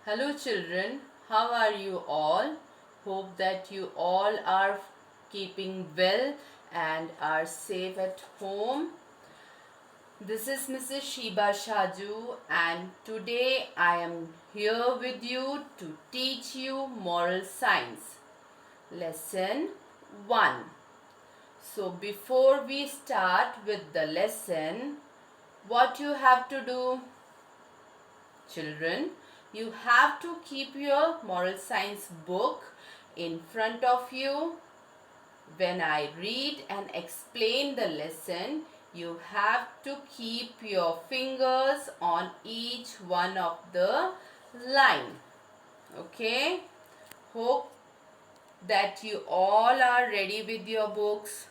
Hello children, how are you all? Hope that you all are keeping well and are safe at home. This is Mrs. Shiba Shaju and today I am here with you to teach you moral science. Lesson 1. So before we start with the lesson, what you have to do? Children, you have to keep your moral science book in front of you. When I read and explain the lesson, you have to keep your fingers on each one of the line. Okay? Hope that you all are ready with your books.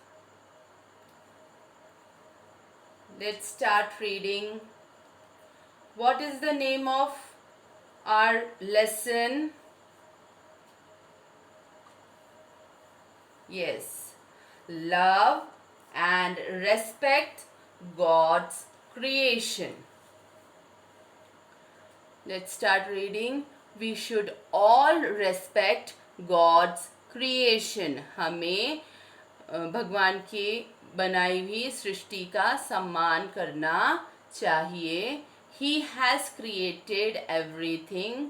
Let's start reading. What is the name of our lesson? Yes, love and respect God's creation. Let's start reading. We should all respect God's creation. हमें भगवान की बनाई हुई सृष्टि का सम्मान करना चाहिए. He has created everything.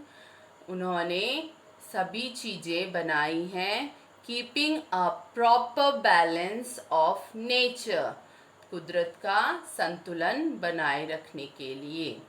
उन्होंने सभी चीज़ें बनाई हैं. Keeping a proper balance of nature. कुदरत का संतुलन बनाए रखने के लिए.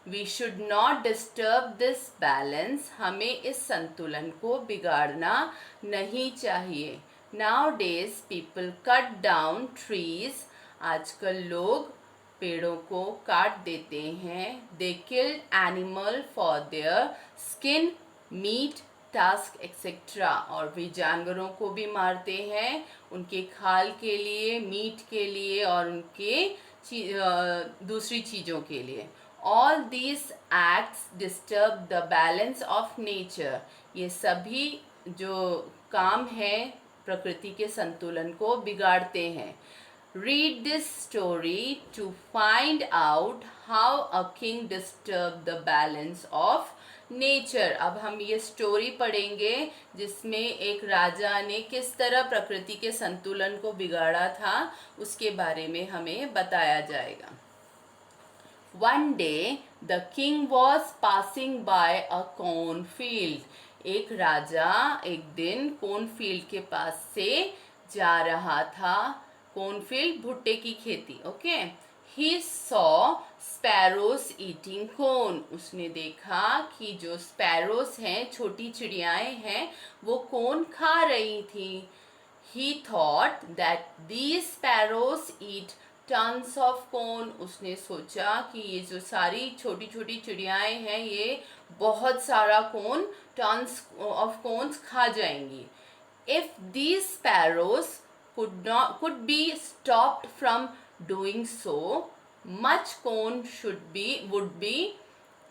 We should not disturb this balance. हमें इस संतुलन को बिगाड़ना नहीं चाहिए. Nowadays people cut down trees. आजकल लोग पेड़ों को काट देते हैं. They kill animal for their skin, meat, tusk, etc. और वे जानवरों को भी मारते हैं उनके खाल के लिए, मीट के लिए और उनके दूसरी चीज़ों के लिए. All these acts disturb the balance of nature. ये सभी जो काम हैं प्रकृति के संतुलन को बिगाड़ते हैं. Read this story to find out how a king disturbed the balance of nature. अब हम ये स्टोरी पढ़ेंगे जिसमें एक राजा ने किस तरह प्रकृति के संतुलन को बिगाड़ा था उसके बारे में हमें बताया जाएगा. One day the king was passing by a cornfield. एक राजा एक दिन cornfield के पास से जा रहा था. cornfield भुट्टे की खेती. Okay. He saw sparrows eating corn. उसने देखा कि जो sparrows हैं छोटी चिड़ियाएं हैं वो corn खा रही थी. He thought that these sparrows eat tons of corn. उसने सोचा कि ये जो सारी छोटी छोटी चिड़ियाएं हैं ये बहुत सारा corn, tons of corns खा जाएंगी. If these sparrows could be stopped from doing so, much corn would be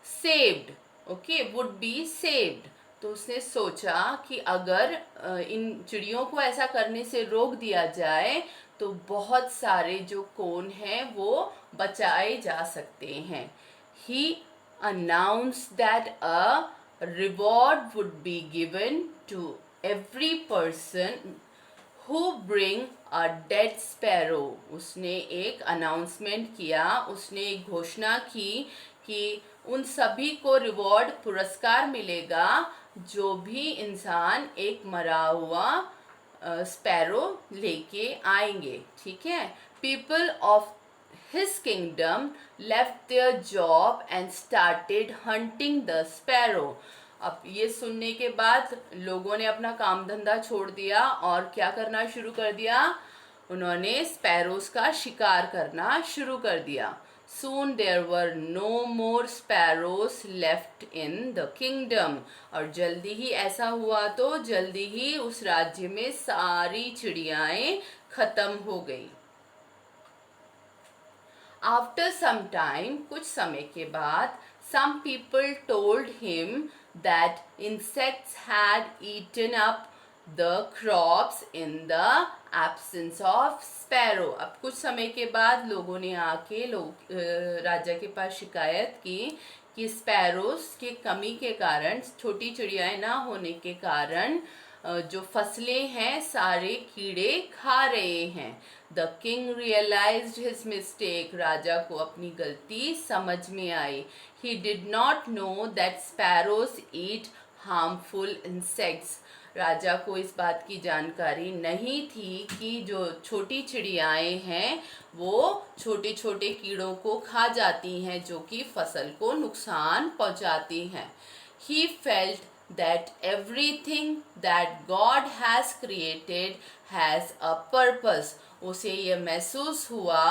saved. Okay, would be saved. तो उसने सोचा कि अगर इन चिड़ियों को ऐसा करने से रोक दिया जाए तो बहुत सारे जो कोन हैं वो बचाए जा सकते हैं. He announced that a reward would be given to every person who bring a dead sparrow. उसने एक अनाउंसमेंट किया, उसने एक घोषणा की कि उन सभी को रिवॉर्ड पुरस्कार मिलेगा जो भी इंसान एक मरा हुआ स्पैरो लेके आएंगे. ठीक है. People of his kingdom left their job and started hunting the sparrow. अब ये सुनने के बाद लोगों ने अपना काम धंधा छोड़ दिया और क्या करना शुरू कर दिया? उन्होंने स्पैरोज का शिकार करना शुरू कर दिया. Soon there were no more sparrows left in the kingdom. और जल्दी ही ऐसा हुआ तो जल्दी ही उस राज्य में सारी चिड़ियाएं खत्म हो गई. After some time, कुछ समय के बाद, some people told him that insects had eaten up the crops in the absence of sparrow. अब कुछ समय के बाद लोगों ने आके राजा के पास शिकायत की कि स्पैरोस के कमी के कारण, छोटी चिड़ियाएं ना होने के कारण जो फसलें हैं सारे कीड़े खा रहे हैं। The king realised his mistake, राजा को अपनी गलती समझ में आई। He did not know that sparrows eat harmful insects, राजा को इस बात की जानकारी नहीं थी कि जो छोटी चिड़ियाएं हैं वो छोटे छोटे कीड़ों को खा जाती हैं जो कि फसल को नुकसान पहुंचाती हैं। He felt that everything that God has created has a purpose. उसे यह महसूस हुआ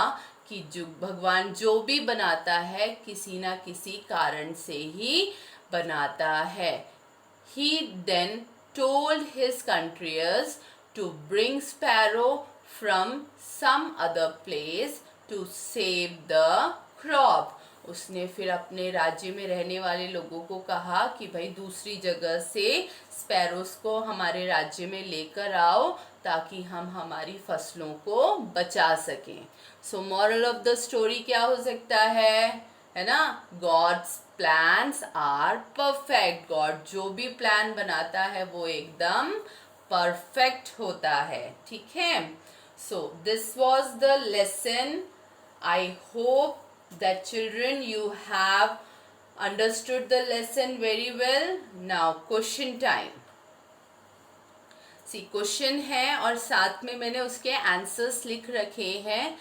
कि जो भगवान जो भी बनाता है किसी ना किसी कारण से ही बनाता है। He then told his courtiers to bring sparrow from some other place to save the crop. उसने फिर अपने राज्य में रहने वाले लोगों को कहा कि भाई दूसरी जगह से स्पैरोस को हमारे राज्य में लेकर आओ ताकि हम हमारी फसलों को बचा सकें। So moral of the story क्या हो सकता है ना? God's plans are perfect. God जो भी प्लान बनाता है वो एकदम परफेक्ट होता है। ठीक है, so this was the lesson. I hope that children you have understood the lesson very well. Now question time. See, question है और साथ में मैंने उसके आंसर्स लिख रखे हैं।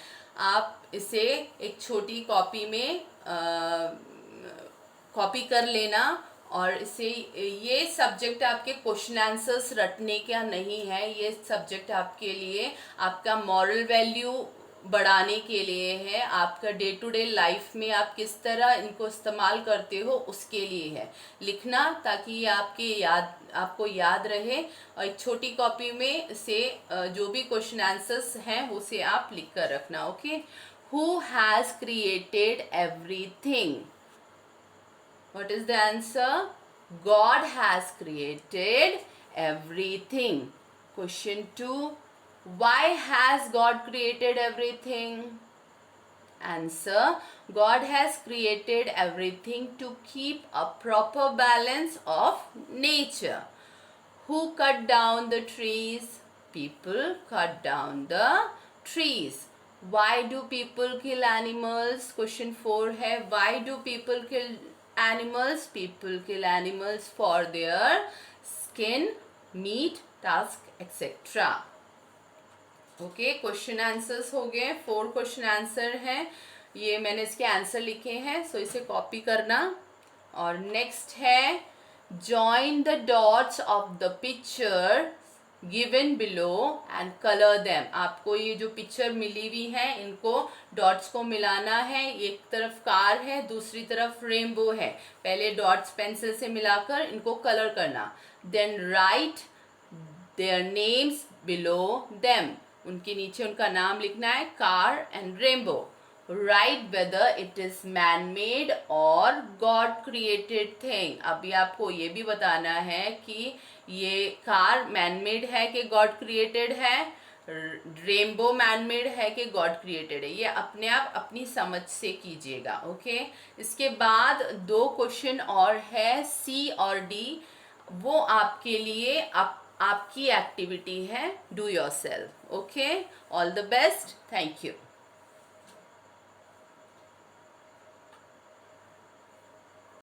आप इसे एक छोटी कॉपी में कॉपी कर लेना और इसे, ये सब्जेक्ट आपके क्वेश्चन आंसर्स रटने का नहीं है, ये सब्जेक्ट आपके लिए आपका मॉरल वैल्यू बढ़ाने के लिए है, आपका डे टू डे लाइफ में आप किस तरह इनको इस्तेमाल करते हो उसके लिए है। लिखना ताकि ये आपको याद रहे और एक छोटी कॉपी में से जो भी क्वेश्चन आंसर्स हैं उसे आप लिख कर रखना। Okay, who has created everything? What is the answer? God has created everything. Question 2, why has God created everything? Answer: God has created everything to keep a proper balance of nature. Who cut down the trees? People cut down the trees. Why do people kill animals? Question 4 है, why do people kill animals? People kill animals for their skin, meat, tusk, etc. Okay, question answers हो गए। 4 question answer हैं, ये मैंने इसके answer लिखे हैं, सो इसे कॉपी करना। और नेक्स्ट है, join the dots of the picture given below and colour them. आपको ये जो पिक्चर मिली हुई है इनको डॉट्स को मिलाना है। एक तरफ कार है, दूसरी तरफ रेनबो है। पहले डॉट्स पेंसिल से मिलाकर इनको कलर करना। Then write their names below them, उनके नीचे उनका नाम लिखना है, car and rainbow. Write whether it is man made और गॉड क्रिएटेड थिंग। अभी आपको ये भी बताना है कि ये कार मैन मेड है कि गॉड क्रिएटेड है, रेनबो मैन मेड है कि गॉड क्रिएटेड है। ये अपने आप अपनी समझ से कीजिएगा। ओके, इसके बाद 2 क्वेश्चन और है, सी और डी, वो आपके लिए आपकी एक्टिविटी है, do yourself. Okay, all the best, thank you.